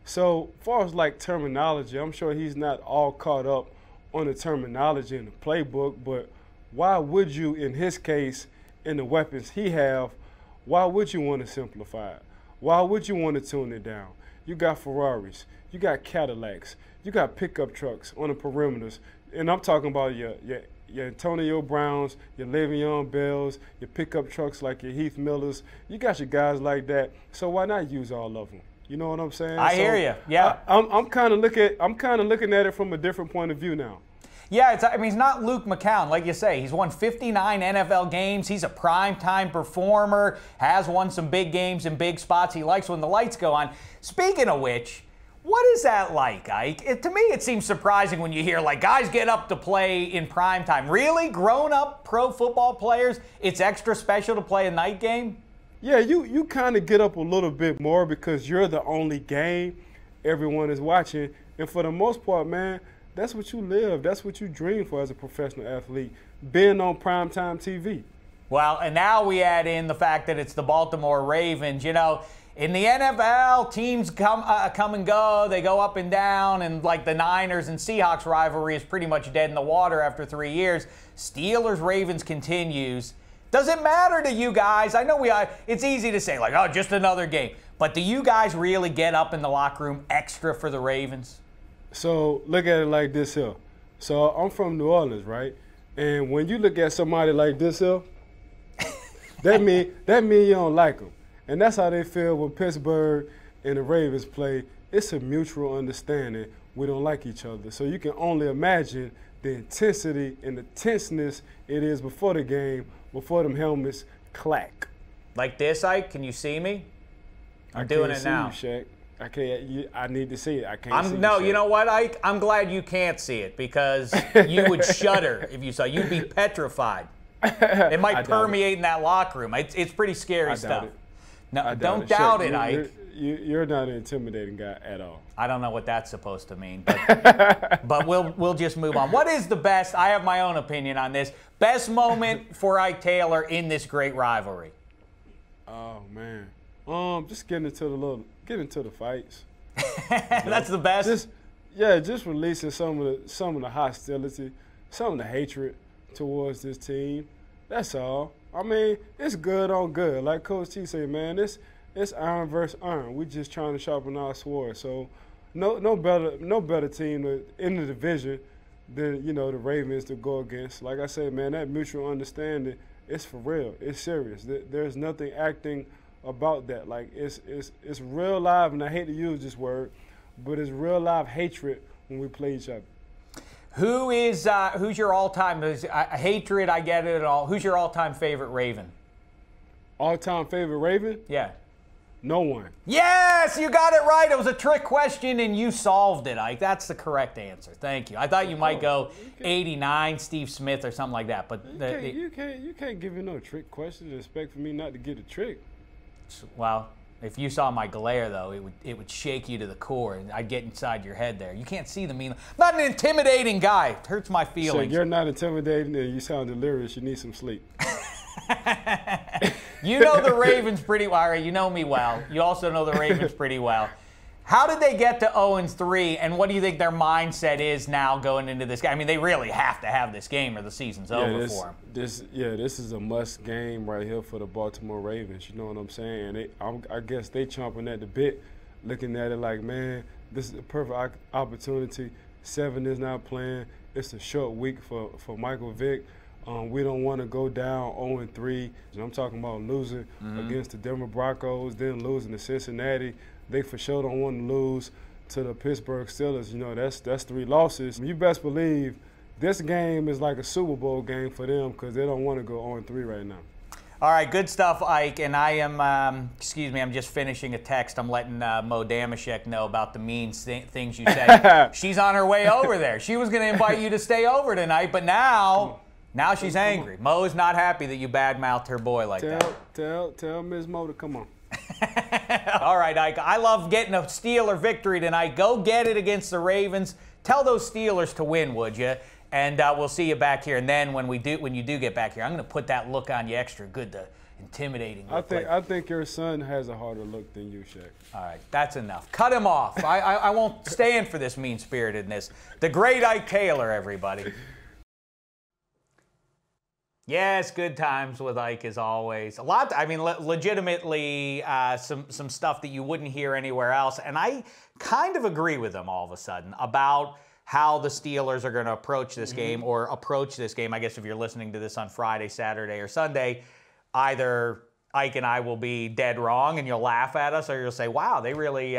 So far as like terminology, I'm sure he's not all caught up on the terminology in the playbook, but why would you, in his case, in the weapons he have, why would you want to simplify it? Why would you want to tune it down? You got Ferraris, you got Cadillacs, you got pickup trucks on the perimeters, and I'm talking about your Antonio Browns, your Le'Veon Bells, your pickup trucks like your Heath Millers. You got your guys like that, so why not use all of them? You know what I'm saying? I hear you. Yeah. I'm kind of looking at it from a different point of view now. Yeah, I mean, he's not Luke McCown, like you say. He's won 59 NFL games. He's a primetime performer, has won some big games in big spots. He likes when the lights go on. Speaking of which, what is that like, Ike? To me, it seems surprising when you hear, like, guys get up to play in primetime. Really? Grown-up pro football players, it's extra special to play a night game? Yeah, you kind of get up a little bit more because you're the only game everyone is watching. And for the most part, man, that's what you live. That's what you dream for as a professional athlete, being on primetime TV. Well, and now we add in the fact that it's the Baltimore Ravens. You know, in the NFL, teams come and go. They go up and down. And like the Niners and Seahawks rivalry is pretty much dead in the water after 3 years. Steelers-Ravens continues. Does it matter to you guys? I know it's easy to say, like, oh, just another game. But do you guys really get up in the locker room extra for the Ravens? So look at it like this here. So I'm from New Orleans, right? And when you look at somebody like this here, that mean you don't like them. And that's how they feel when Pittsburgh and the Ravens play. It's a mutual understanding. We don't like each other. So you can only imagine the intensity and the tenseness it is before the game, before them helmets clack. Like this, Ike? Can you see me? I'm doing it now. I can't see you, Shek. I can't. I need to see it. I can't see No, you, you know what, Ike? I'm glad you can't see it because you would shudder if you saw it. You'd be petrified. It might permeate in that locker room. It's pretty scary stuff. No, don't doubt it, Ike. You're not an intimidating guy at all. I don't know what that's supposed to mean, but we'll just move on. What is the best? I have my own opinion on this. Best moment for Ike Taylor in this great rivalry. Oh man, just getting into the fights. That's the best. Just releasing some of the hostility, some of the hatred towards this team. That's all. I mean, it's good on good. Like Coach T said, man, it's iron versus iron. We just trying to sharpen our sword. So no better team in the division than the Ravens to go against. Like I said, man, that mutual understanding, it's for real. It's serious. There's nothing acting about that. Like it's real live, and I hate to use this word, but it's real live hatred when we play each other. Who's your all-time hatred? I get it all. Who's your all-time favorite Raven? All-time favorite Raven? Yeah. No one. Yes, you got it right. It was a trick question, and you solved it, Ike. That's the correct answer. Thank you. I thought you might go 89, Steve Smith, or something like that. But you can't give me no trick question and expect for me not to get a trick. Well, if you saw my glare, though, it would shake you to the core, and I'd get inside your head there. You can't see the mean. I'm not an intimidating guy. It hurts my feelings. So you're not intimidating, and you sound delirious. You need some sleep. You know the Ravens pretty well. All right, you know me well. You also know the Ravens pretty well. How did they get to 0-3, and what do you think their mindset is now going into this game? I mean, they really have to have this game or the season's over for them. This is a must game right here for the Baltimore Ravens. You know what I'm saying? I guess they chomping at the bit, looking at it like, man, this is a perfect opportunity. 7 is not playing. It's a short week for Michael Vick. We don't want to go down 0-3. And I'm talking about losing against the Denver Broncos, then losing to Cincinnati. They for sure don't want to lose to the Pittsburgh Steelers. You know, that's 3 losses. You best believe this game is like a Super Bowl game for them because they don't want to go 0-3 right now. All right, good stuff, Ike. And I am, I'm just finishing a text. I'm letting Mo Dameshek know about the mean things you said. She's on her way over there. She was going to invite you to stay over tonight, but now she's angry. Mo's not happy that you badmouthed her boy like that. Tell Ms. Mo to come on. All right, Ike. I love getting a Steeler victory tonight. Go get it against the Ravens. Tell those Steelers to win, would you? And we'll see you back here. And then when you do get back here, I'm going to put that look on you extra good, the intimidating look. I think your son has a harder look than you, Shek. All right, that's enough. Cut him off. I won't stand for this mean-spiritedness. The great Ike Taylor, everybody. Yes, good times with Ike as always. A lot, legitimately some stuff that you wouldn't hear anywhere else. And I kind of agree with him all of a sudden about how the Steelers are going to approach this game or approach this game. I guess if you're listening to this on Friday, Saturday, or Sunday, either Ike and I will be dead wrong and you'll laugh at us, or you'll say, wow, they really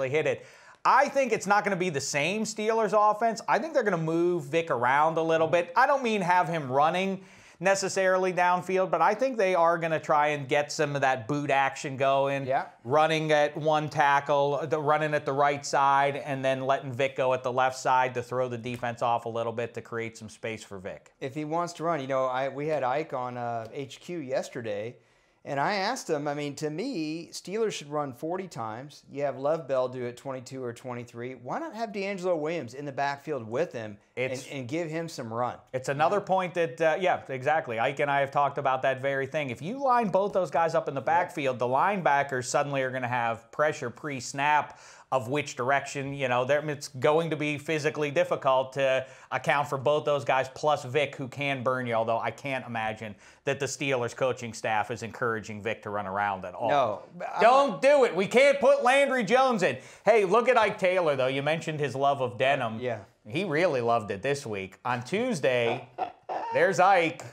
hit it. I think it's not going to be the same Steelers offense. I think they're going to move Vic around a little bit. I don't mean have him running necessarily downfield, but I think they are going to try and get some of that boot action going. Yeah. Running at one tackle, running at the right side, and then letting Vic go at the left side to throw the defense off a little bit to create some space for Vic. If he wants to run, you know, we had Ike on HQ yesterday, and I asked him, I mean, to me, Steelers should run 40 times. You have Lev Bell do it 22 or 23. Why not have D'Angelo Williams in the backfield with him and give him some run? It's another point that, yeah, exactly. Ike and I have talked about that very thing. If you line both those guys up in the backfield, the linebackers suddenly are going to have pressure pre-snap of which direction, you know, it's going to be physically difficult to account for both those guys plus Vic, who can burn you, although I can't imagine that the Steelers coaching staff is encouraging Vic to run around at all. No. Don't do it. We can't put Landry Jones in. Hey, look at Ike Taylor, though. You mentioned his love of denim. Yeah. He really loved it this week. On Tuesday, there's Ike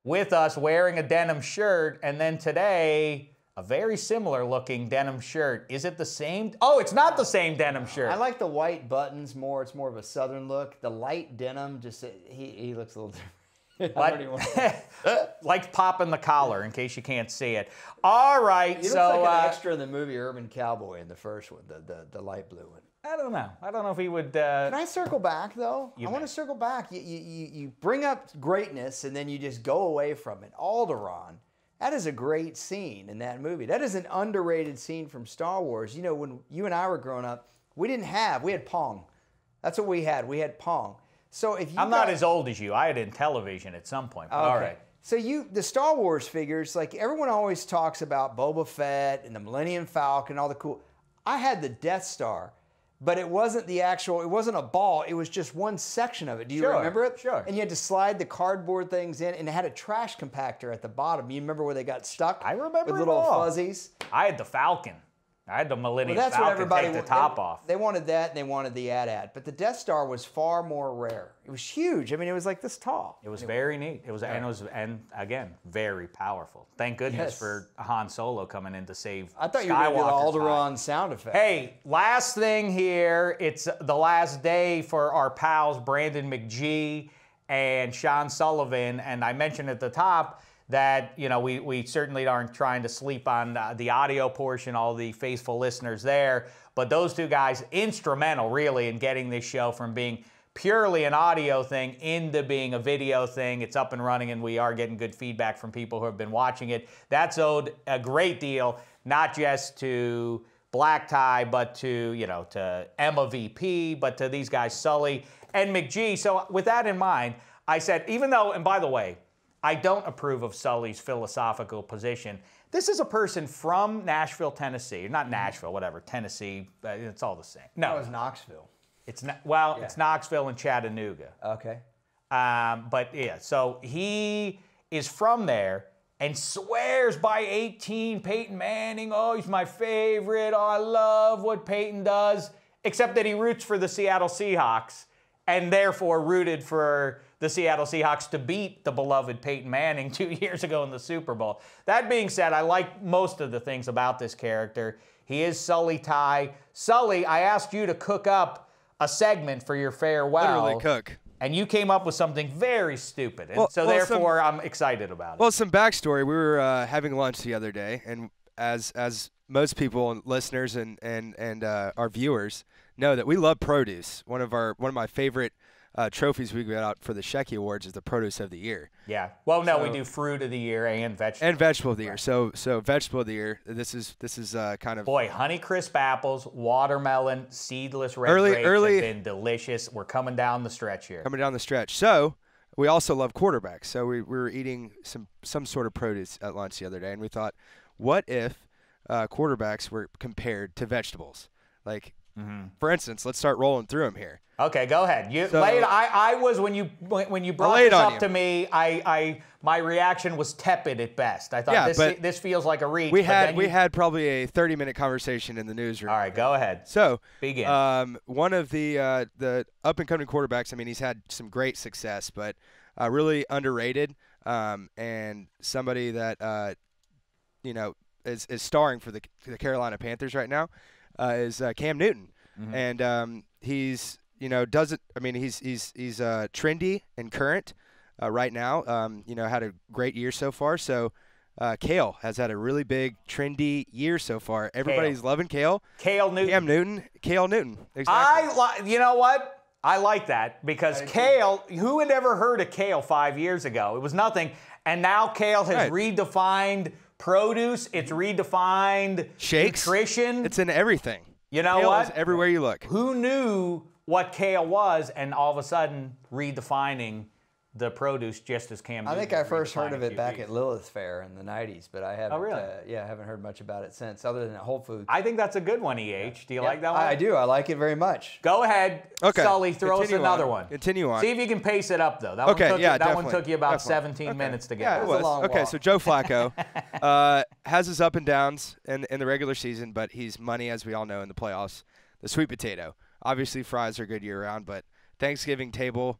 with us wearing a denim shirt, and then today, a very similar looking denim shirt. Is it the same? Oh, it's not the same denim shirt. I like the white buttons more. It's more of a southern look. The light denim, just he looks a little different. Like popping the collar in case you can't see it. All right, he looks like an extra in the movie Urban Cowboy in the first one, the light blue one. I don't know. I don't know if he would. Can I circle back though? I want to circle back. You bring up greatness and then you just go away from it. Alderaan. That is a great scene in that movie. That is an underrated scene from Star Wars. You know, when you and I were growing up, we had Pong. That's what we had. We had Pong. So if you I'm not as old as you. I had it in television at some point. But all right. So the Star Wars figures, like everyone always talks about Boba Fett and the Millennium Falcon, all the cool. I had the Death Star. But it wasn't it wasn't a ball, it was just one section of it. Do you remember it? Sure. And you had to slide the cardboard things in, and it had a trash compactor at the bottom. You remember where they got stuck? I remember with little fuzzies? I had the Falcon. I had the Millennium Well, that's Falcon what everybody take the top off. They wanted that, and they wanted the AT-AT. But the Death Star was far more rare. It was huge. I mean, it was like this tall. It was very neat. It was, and again, very powerful. Thank goodness for Han Solo coming in to save I thought you were going to do the Alderaan sound effect. Hey, last thing here. It's the last day for our pals Brandon McGee and Sean Sullivan. And I mentioned at the top that, you know, we certainly aren't trying to sleep on the audio portion, all the faithful listeners there. But those two guys, instrumental, really, in getting this show from being purely an audio thing into being a video thing. It's up and running, and we are getting good feedback from people who have been watching it. That's owed a great deal, not just to Black Tie, but to, you know, to Emma VP, but to these guys, Sully and McGee. So with that in mind, I said, even though, and by the way, I don't approve of Sully's philosophical position. This is a person from Nashville, Tennessee. Not Nashville, whatever. Tennessee, it's all the same. No, it's Knoxville. It's not. Well, it's Knoxville and Chattanooga. Okay. But yeah, so he is from there and swears by 18 Peyton Manning. Oh, he's my favorite. Oh, I love what Peyton does. Except that he roots for the Seattle Seahawks and therefore rooted for the Seattle Seahawks to beat the beloved Peyton Manning 2 years ago in the Super Bowl. That being said, I like most of the things about this character. He is Sully Ty. Sully, I asked you to cook up a segment for your farewell. Literally cook. And you came up with something very stupid. And therefore, I'm excited about it. Well, some backstory. We were having lunch the other day, and as most people and listeners and our viewers know, that we love produce. One of my favorite trophies we got out for the Shek Awards is the produce of the year. Yeah. Well, no, we do fruit of the year and vegetable. And vegetable of the year. So vegetable of the year. This is kind of Honeycrisp apples, watermelon, seedless red grapes have been delicious. We're coming down the stretch here. Coming down the stretch. So we also love quarterbacks. So we were eating some sort of produce at lunch the other day, and we thought, what if quarterbacks were compared to vegetables? Like, for instance, let's start rolling through them here. Okay, go ahead. I was when you brought this up to me, my reaction was tepid at best. I thought this feels like a reach. We had probably a 30-minute conversation in the newsroom. All right, go ahead. So begin. One of the up and coming quarterbacks. I mean, he's had some great success, but really underrated. And somebody that is starring for the Carolina Panthers right now is Cam Newton, and he's trendy and current right now. Had a great year so far. So Kale has had a really big trendy year so far. Everybody's loving Kale. Kale Newton. Cam Newton. Kale Newton. Exactly. You know what? I like that because Kale. Who had ever heard of Kale 5 years ago? It was nothing, and now Kale has redefined produce. It's redefined shakes, nutrition. It's in everything. You know Kale what? Is everywhere you look. Who knew what kale was, and all of a sudden redefining the produce just as Cam Newton. I think I first heard of it back at Lilith Fair in the 90s, but I haven't. Oh, really? I haven't heard much about it since, other than at Whole Foods. I think that's a good one, EH. Do you like that one? I do. I like it very much. Go ahead, Sully. Throw us another one. Continue on. See if you can pace it up, though. That one took you about 17 minutes to get. Yeah, it was. Okay, so Joe Flacco has his up and downs in the regular season, but he's money, as we all know, in the playoffs. The sweet potato. Obviously, fries are good year-round, but Thanksgiving table,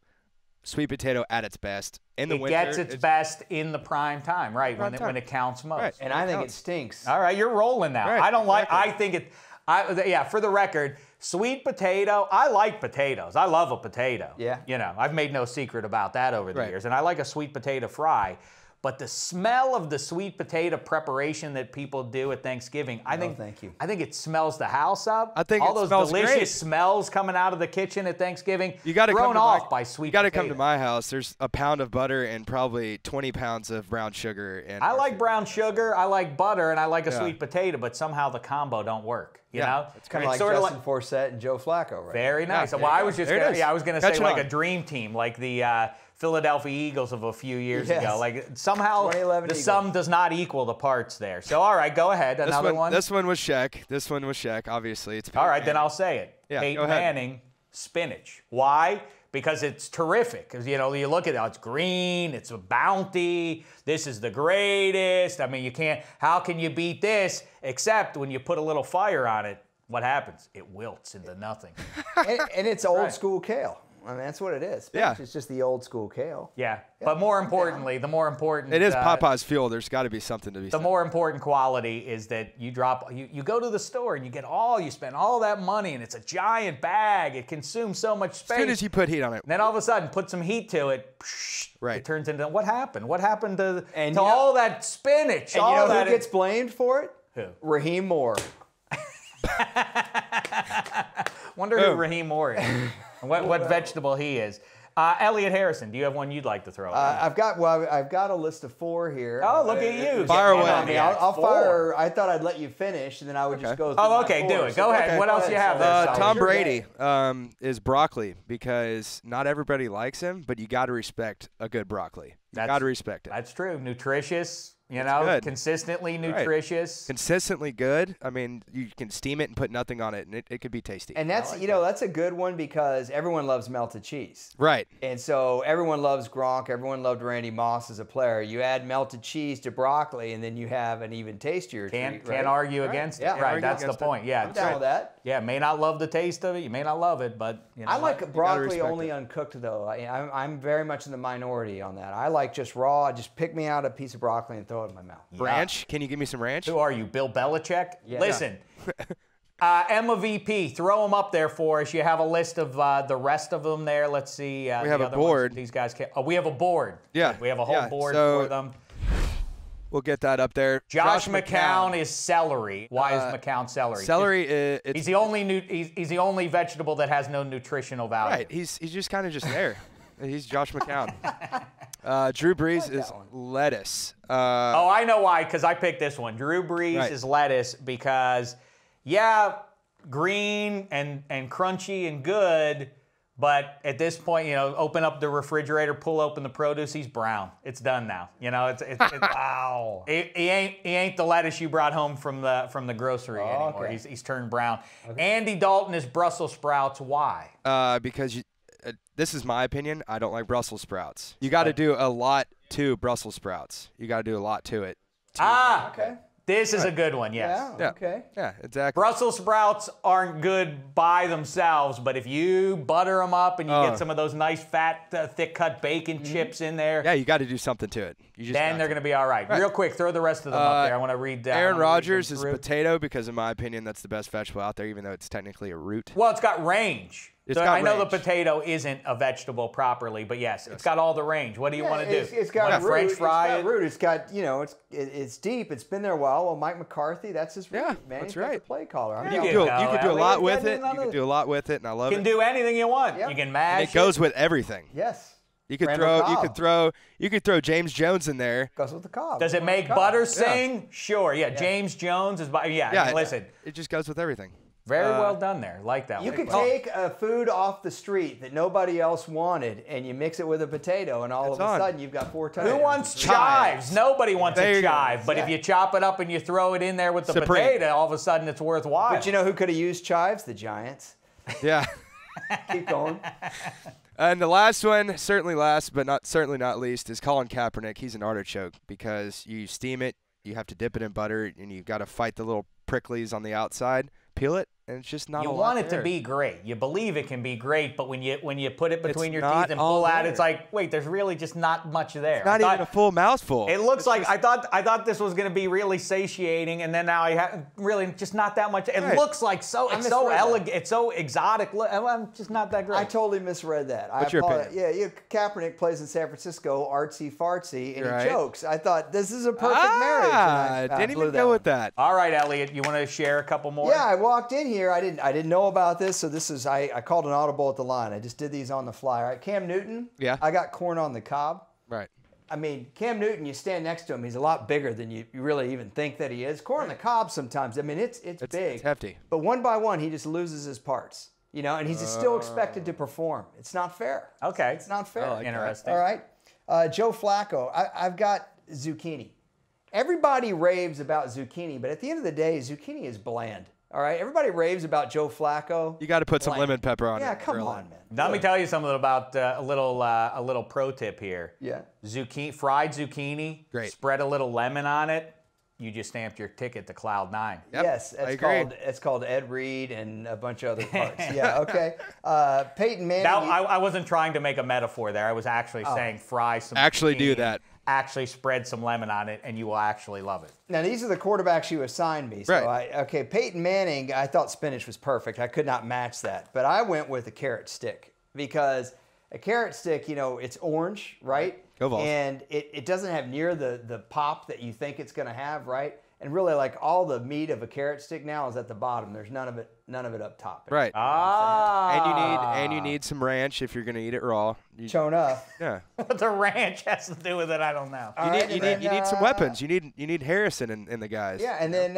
sweet potato at its best. In the winter, it gets its best in the prime time, right? When it counts most. Right. And I think it stinks. All right, you're rolling now. Right, I don't like. I think it. For the record, sweet potato. I like potatoes. I love a potato. Yeah. I've made no secret about that over the years, and I like a sweet potato fry. But the smell of the sweet potato preparation that people do at Thanksgiving, I think it smells the house up. I think all it those smells delicious great. smells coming out of the kitchen at Thanksgiving. You got to thrown off by sweet potato. You got to come to my house. There's a pound of butter and probably 20 pounds of brown sugar. And I like brown sugar, I like butter, and I like a sweet potato, but somehow the combo don't work. You know, it's kind of like Justin Forsett and Joe Flacco, right? Very nice. Well, I was just gonna say like a dream team, like the Philadelphia Eagles of a few years ago. Like somehow the sum does not equal the parts there. So all right, go ahead. Another one. This one was Shek. Obviously, it's all right. Then I'll say it. Yeah, Peyton Manning, spinach. Why? Because it's terrific. Because you look at it, it's green, it's a bounty. This is the greatest. I mean, how can you beat this? Except when you put a little fire on it, what happens? It wilts into nothing. and it's old school kale. I mean, that's what it is. Yeah. It's just the old school kale. Yeah. But more importantly, the more important... It is Popeye's fuel. There's got to be something to be said. The more important quality is that you go to the store and you spend all that money and it's a giant bag. It consumes so much space. As soon as you put heat on it. And then all of a sudden, put some heat to it. Right. It turns into... What happened? What happened to all that spinach? And who gets blamed for it? Who? Raheem Moore. Wonder who Raheem Moore is. What vegetable he is. Elliot Harrison, do you have one you'd like to throw out? I've got a list of 4 here. Oh, look at you. Fire away. I mean, I'll fire. I thought I'd let you finish, and then I would just go through Oh, okay, do it. Go ahead. What else you have there, Sully? Tom Brady is broccoli because not everybody likes him, but you got to respect a good broccoli. You got to respect it. That's true. Nutritious. You know, good. consistently nutritious. Right. Consistently good. I mean, you can steam it and put nothing on it, and it could be tasty. And that's, that's a good one because everyone loves melted cheese. Right. And so everyone loves Gronk. Everyone loved Randy Moss as a player. You add melted cheese to broccoli, and then you have an even tastier treat, right? Can't argue against it. Yeah, right, that's the point. Yeah, I'm down with that. Yeah, may not love the taste of it. You may not love it, but you know I like broccoli only it. uncooked, though. I'm very much in the minority on that. I like just raw. Just pick me out a piece of broccoli and throw it in my mouth. Ranch? Can you give me some ranch? Who are you, Bill Belichick? Yeah. Listen, Emma VP, throw them up there for us. You have a list of the rest of them there. Let's see. We have a board. These guys can. Oh, we have a board. Yeah. We have a whole board so for them. We'll get that up there. Josh McCown is celery. Why is McCown celery? Celery. He's the only vegetable that has no nutritional value. Right. He's just kind of just there. He's Josh McCown. Drew Brees is lettuce. Oh, I know why, because I picked this one. Drew Brees is lettuce because, green and crunchy and good, but at this point, open up the refrigerator, pull open the produce, he's brown. It's done now. It's wow. He ain't the lettuce you brought home from the grocery anymore. Okay. He's turned brown. Okay. Andy Dalton is Brussels sprouts. Why? Because this is my opinion. I don't like Brussels sprouts. You got to do a lot to Brussels sprouts. You got to do a lot to it. Okay. This is a good one, yes. Yeah, okay. Yeah, exactly. Brussels sprouts aren't good by themselves, but if you butter them up and you get some of those nice fat, thick-cut bacon chips in there. Yeah, you got to do something to it. Then they're going to be all right. Real quick, throw the rest of them up there. I want to read that. Aaron Rodgers is potato because, in my opinion, that's the best vegetable out there, even though it's technically a root. Well, it's got range. I know the range. potato isn't a vegetable properly, but yes, it's got all the range. What do you want to do? It's got root. French fry. It's got root. It's got, it's deep. It's been there a while. Well, Mike McCarthy, that's his root, man. That's He's got right. the play caller. You can do a lot with it. You can do a lot with it, and I love it. You can do anything you want. Yep. You can mash it. It goes with everything. Yes. You could throw James Jones in there. Goes with the cob. Does it make butter sing? Sure. Yeah. James Jones is. Listen. It just goes with everything. Very well done there. Like that one. You could take a food off the street that nobody else wanted, and you mix it with a potato, and all of a sudden you've got 4 times. Who wants chives? Nobody wants a chive. But if you chop it up and you throw it in there with the potato, all of a sudden it's worthwhile. But you know who could have used chives? The Giants. Yeah. Keep going. And the last one, certainly last, but certainly not least, is Colin Kaepernick. He's an artichoke because you steam it, you have to dip it in butter, and you've got to fight the little pricklies on the outside. Peel it, and it's just not. You a lot want it there. to be great. You believe it can be great, but when you put it between your not teeth and all pull out, there. it's like, wait, there's really just not much there. It's not even a full mouthful. It looks like I thought this was going to be really satiating, and then now I have really just not that much. It looks like it's so elegant, it's so exotic. I'm just not that great. I totally misread that. What's your opinion? Yeah, Kaepernick plays in San Francisco, artsy fartsy, and he jokes. I thought this is a perfect marriage. I didn't even go with that. All right, Elliot, you want to share a couple more? Yeah, I walked in here. I didn't know about this, so this is I called an audible at the line. I just did these on the fly. All right, Cam Newton. Yeah. I got corn on the cob. Right. I mean, Cam Newton, you stand next to him, he's a lot bigger than you really even think that he is. Corn on the cob sometimes, I mean, it's big. It's hefty. But one by one, he just loses his parts. And he's still expected to perform. It's not fair. Okay. It's not fair. Like interesting. All right. Joe Flacco, I've got zucchini. Everybody raves about zucchini, but at the end of the day, zucchini is bland. All right, everybody raves about Joe Flacco. You got to put some lemon pepper on it. Yeah, come on, man. Let me tell you something about a little pro tip here. Yeah. Fried zucchini. Great. Spread a little lemon on it. You just stamped your ticket to Cloud 9. Yep, yes, it's called Ed Reed and a bunch of other parts. Yeah, okay. Peyton Manning. Now, I wasn't trying to make a metaphor there. I was actually saying fry some Actually zucchini, do that. Actually spread some lemon on it, and you will actually love it. Now, these are the quarterbacks you assigned me. So Right. Peyton Manning, I thought spinach was perfect. I could not match that. But I went with a carrot stick because a carrot stick, it's orange, right? Go Vols. And it doesn't have near the pop that you think it's going to have, right? And really, like, all the meat of a carrot stick now is at the bottom. There's none of it up top. Right. And you need some ranch if you're gonna eat it raw. Show enough. Yeah. What the ranch has to do with it, I don't know. You need some weapons. You need Harrison in the guys. Yeah, and then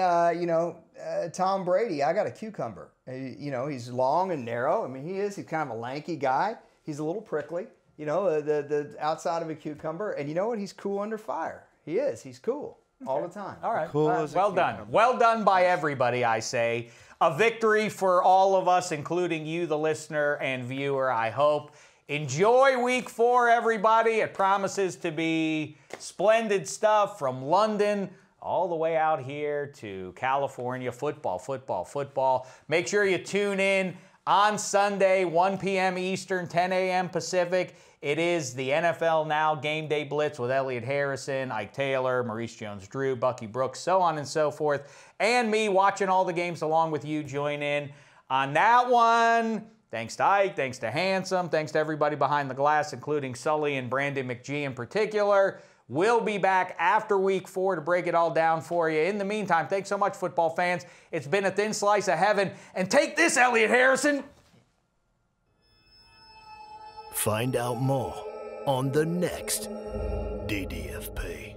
Tom Brady. I got a cucumber. He's long and narrow. I mean, he's kind of a lanky guy. He's a little prickly. The outside of a cucumber. And you know what? He's cool under fire. He is. He's cool. All the time. All right. Cool as a well done. cucumber. Well done by everybody, I say. A victory for all of us, including you, the listener and viewer, I hope. Enjoy week 4, everybody. It promises to be splendid stuff from London all the way out here to California. Football. Make sure you tune in on Sunday, 1 p.m. Eastern, 10 a.m. Pacific. It is the NFL Now Game Day Blitz with Elliot Harrison, Ike Taylor, Maurice Jones-Drew, Bucky Brooks, so on and so forth. And me watching all the games along with you. Join in on that one. Thanks to Ike, thanks to Handsome, thanks to everybody behind the glass, including Sully and Brandon McGee in particular. We'll be back after week 4 to break it all down for you. In the meantime, thanks so much, football fans. It's been a thin slice of heaven. And take this, Elliot Harrison. Find out more on the next DDFP.